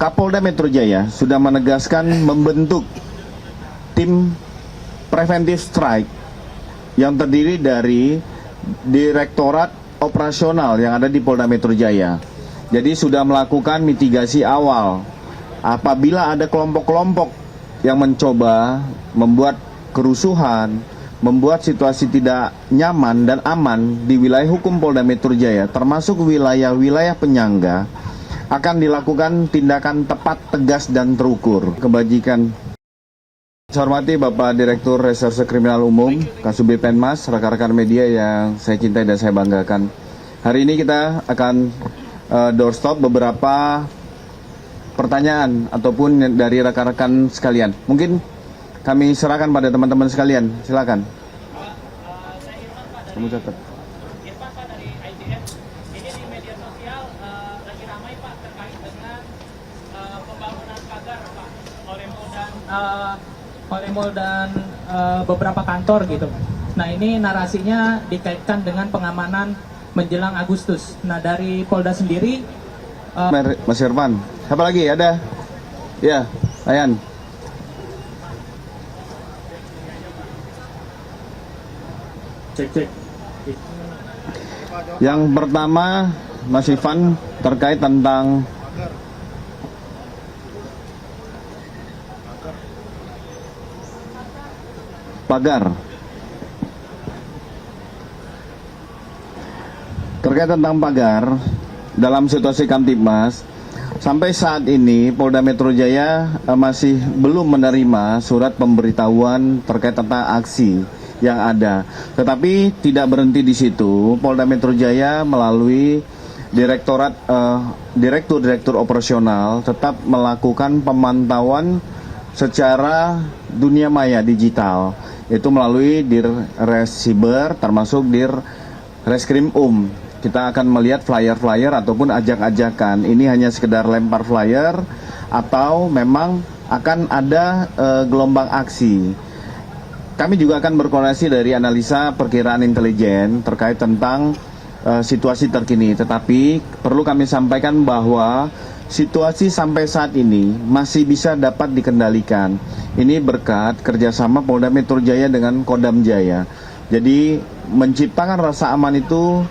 Kapolda Metro Jaya sudah menegaskan membentuk tim preventive strike yang terdiri dari Direktorat Operasional yang ada di Polda Metro Jaya. Jadi sudah melakukan mitigasi awal apabila ada kelompok-kelompok yang mencoba membuat kerusuhan, membuat situasi tidak nyaman dan aman di wilayah hukum Polda Metro Jaya, termasuk wilayah-wilayah penyangga, akan dilakukan tindakan tepat, tegas, dan terukur. Kebajikan. Saya hormati Bapak Direktur Reserse Kriminal Umum, Kasubdit Penmas, rekan-rekan media yang saya cintai dan saya banggakan. Hari ini kita akan doorstop beberapa pertanyaan ataupun dari rekan-rekan sekalian. Mungkin kami serahkan pada teman-teman sekalian. Silakan. Kamu catat. Irfan Pak dari ITF. Ini di media sosial lagi ramai Pak terkait dengan pembangunan pagar Pak oleh Mall dan beberapa kantor gitu. Nah ini narasinya dikaitkan dengan pengamanan menjelang Agustus. Nah dari Polda sendiri, Mas Irfan, siapa lagi? Ada? Ya, Ayan. cek. Yang pertama, Mas Irfan, terkait tentang pagar. Terkait tentang pagar, dalam situasi Kamtibmas, sampai saat ini Polda Metro Jaya masih belum menerima surat pemberitahuan terkait tentang aksi yang ada. Tetapi tidak berhenti di situ, Polda Metro Jaya melalui Direktur Operasional tetap melakukan pemantauan secara dunia maya digital, itu melalui Dirresiber termasuk Dirreskrim Kita akan melihat flyer-flyer ataupun ajak-ajakan. Ini hanya sekedar lempar flyer atau memang akan ada gelombang aksi. Kami juga akan berkoordinasi dari analisa perkiraan intelijen terkait tentang situasi terkini. Tetapi perlu kami sampaikan bahwa situasi sampai saat ini masih bisa dapat dikendalikan. Ini berkat kerjasama Polda Metro Jaya dengan Kodam Jaya. Jadi menciptakan rasa aman itu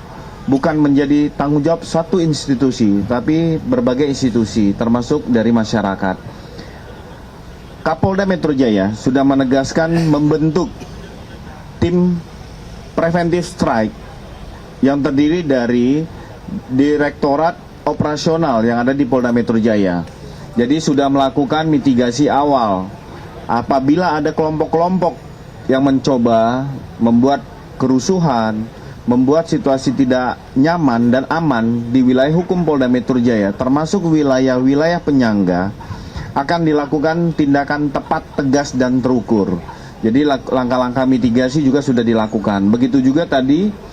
bukan menjadi tanggung jawab satu institusi, tapi berbagai institusi, termasuk dari masyarakat. Kapolda Metro Jaya sudah menegaskan membentuk tim preventive strike yang terdiri dari Direktorat Operasional yang ada di Polda Metro Jaya. Jadi sudah melakukan mitigasi awal apabila ada kelompok-kelompok yang mencoba membuat kerusuhan, membuat situasi tidak nyaman dan aman di wilayah hukum Polda Metro Jaya, termasuk wilayah-wilayah penyangga, akan dilakukan tindakan tepat, tegas, dan terukur. Jadi langkah-langkah mitigasi juga sudah dilakukan. Begitu juga tadi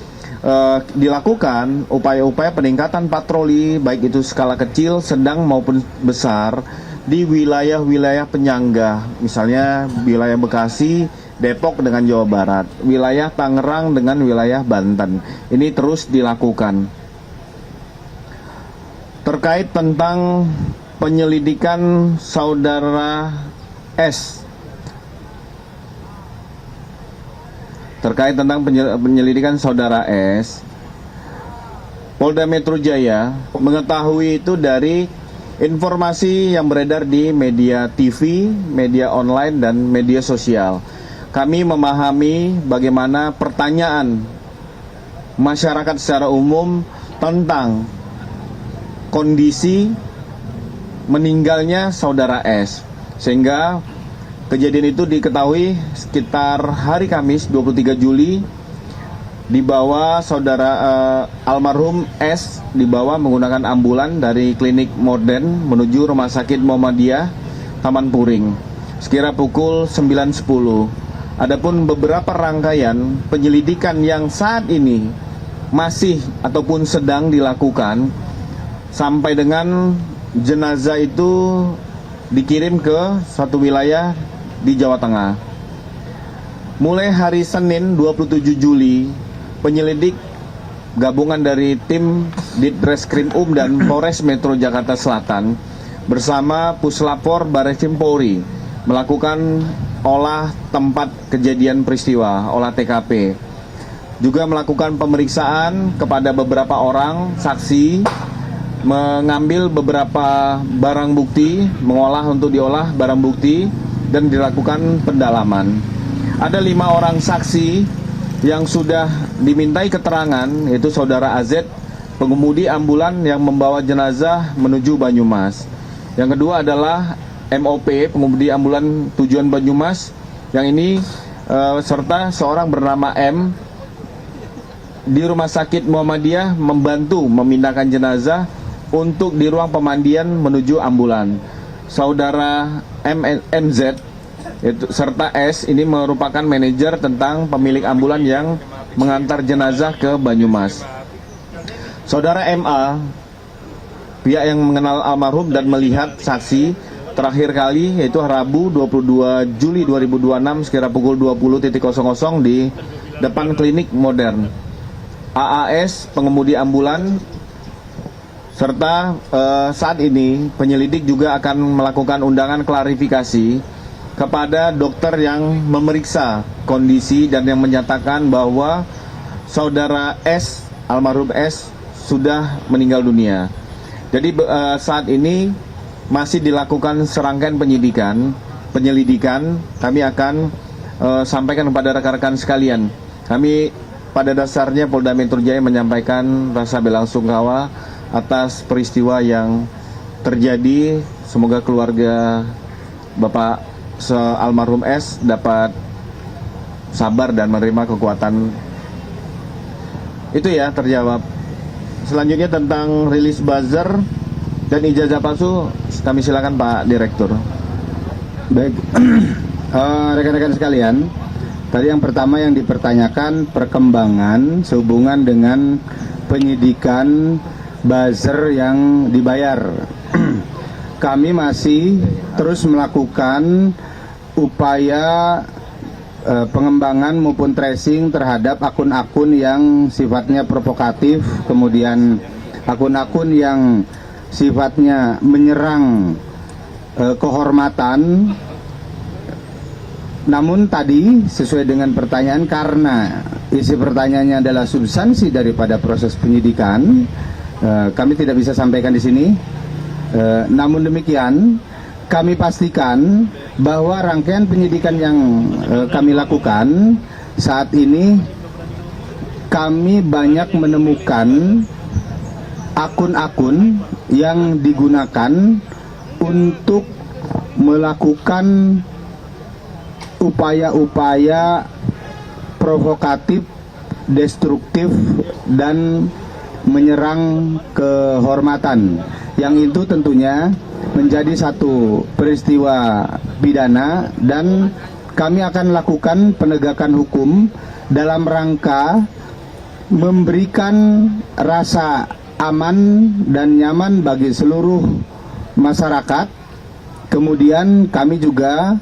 dilakukan upaya-upaya peningkatan patroli, baik itu skala kecil, sedang maupun besar, di wilayah-wilayah penyangga, misalnya wilayah Bekasi, Depok dengan Jawa Barat, wilayah Tangerang dengan wilayah Banten. Ini terus dilakukan. Terkait tentang penyelidikan saudara S. Terkait tentang penyelidikan saudara S, Polda Metro Jaya mengetahui itu dari informasi yang beredar di media TV, media online, dan media sosial. Kami memahami bagaimana pertanyaan masyarakat secara umum tentang kondisi meninggalnya saudara S, sehingga kejadian itu diketahui sekitar hari Kamis 23 Juli, dibawa saudara almarhum S dibawa menggunakan ambulan dari klinik modern menuju Rumah Sakit Muhammadiyah Taman Puring sekira pukul 9.10. Adapun beberapa rangkaian penyelidikan yang saat ini masih ataupun sedang dilakukan sampai dengan jenazah itu dikirim ke suatu wilayah di Jawa Tengah. Mulai hari Senin 27 Juli, penyelidik gabungan dari tim Ditreskrim dan Polres Metro Jakarta Selatan bersama Puslapor Barreskrim Polri melakukan olah tempat kejadian peristiwa, olah TKP. Juga melakukan pemeriksaan kepada beberapa orang saksi, mengambil beberapa barang bukti, mengolah untuk diolah barang bukti, dan dilakukan pendalaman. Ada 5 orang saksi yang sudah dimintai keterangan, yaitu saudara AZ, pengemudi ambulan yang membawa jenazah menuju Banyumas. Yang kedua adalah MOP, pengemudi ambulan tujuan Banyumas, yang ini serta seorang bernama M di Rumah Sakit Muhammadiyah membantu memindahkan jenazah untuk di ruang pemandian menuju ambulan. Saudara MZ serta S ini merupakan manajer tentang pemilik ambulan yang mengantar jenazah ke Banyumas. Saudara MA, pihak yang mengenal almarhum dan melihat saksi terakhir kali, yaitu Rabu 22 Juli 2026 sekira pukul 20.00 di depan klinik modern. AAS, pengemudi ambulan, serta saat ini penyelidik juga akan melakukan undangan klarifikasi kepada dokter yang memeriksa kondisi dan yang menyatakan bahwa saudara S, almarhum S, sudah meninggal dunia. Jadi saat ini masih dilakukan serangkaian penyelidikan. Kami akan sampaikan kepada rekan-rekan sekalian. Kami pada dasarnya Polda Metro Jaya menyampaikan rasa belasungkawa atas peristiwa yang terjadi. Semoga keluarga Bapak almarhum S dapat sabar dan menerima kekuatan. Itu ya, terjawab. Selanjutnya tentang rilis buzzer dan ijazah palsu, kami silakan Pak Direktur. Baik, rekan-rekan sekalian, tadi yang pertama yang dipertanyakan perkembangan sehubungan dengan penyidikan buzzer yang dibayar. Kami masih terus melakukan upaya pengembangan maupun tracing terhadap akun-akun yang sifatnya provokatif, kemudian akun-akun yang sifatnya menyerang kehormatan. Namun tadi sesuai dengan pertanyaan, karena isi pertanyaannya adalah substansi daripada proses penyidikan, kami tidak bisa sampaikan di sini. Namun demikian, kami pastikan bahwa rangkaian penyidikan yang kami lakukan saat ini, kami banyak menemukan akun-akun yang digunakan untuk melakukan upaya-upaya provokatif, destruktif, dan menyerang kehormatan. Yang itu tentunya menjadi satu peristiwa pidana, dan kami akan lakukan penegakan hukum dalam rangka memberikan rasa aman dan nyaman bagi seluruh masyarakat. Kemudian kami juga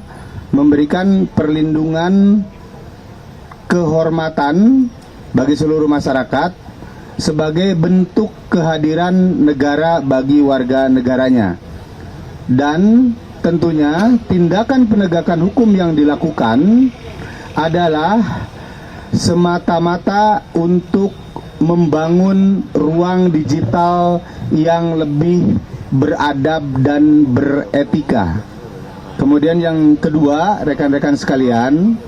memberikan perlindungan kehormatan bagi seluruh masyarakat sebagai bentuk kehadiran negara bagi warga negaranya. Dan tentunya tindakan penegakan hukum yang dilakukan adalah semata-mata untuk membangun ruang digital yang lebih beradab dan beretika. Kemudian yang kedua, rekan-rekan sekalian,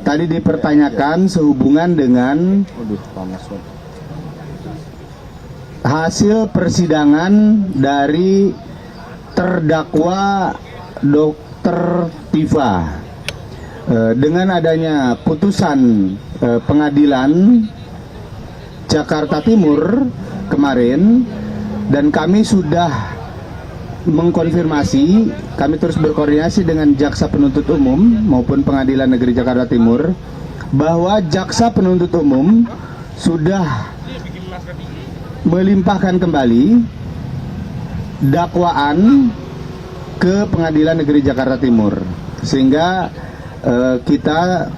tadi dipertanyakan sehubungan dengan hasil persidangan dari terdakwa Dr. Tifa. Dengan adanya putusan pengadilan Jakarta Timur kemarin, dan kami sudah mengkonfirmasi, kami terus berkoordinasi dengan Jaksa Penuntut Umum maupun Pengadilan Negeri Jakarta Timur, bahwa Jaksa Penuntut Umum sudah melimpahkan kembali dakwaan ke Pengadilan Negeri Jakarta Timur, sehingga kita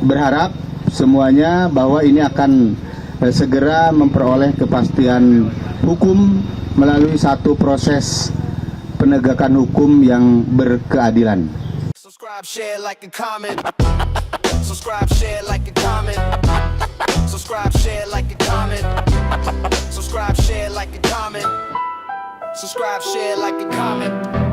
berharap semuanya bahwa ini akan segera memperoleh kepastian hukum melalui satu proses penegakan hukum yang berkeadilan. Subscribe, share, like, and comment. Subscribe, share, like, and comment. Subscribe, share, like, and comment. Subscribe, share, like, and comment. Subscribe, share, like, and comment.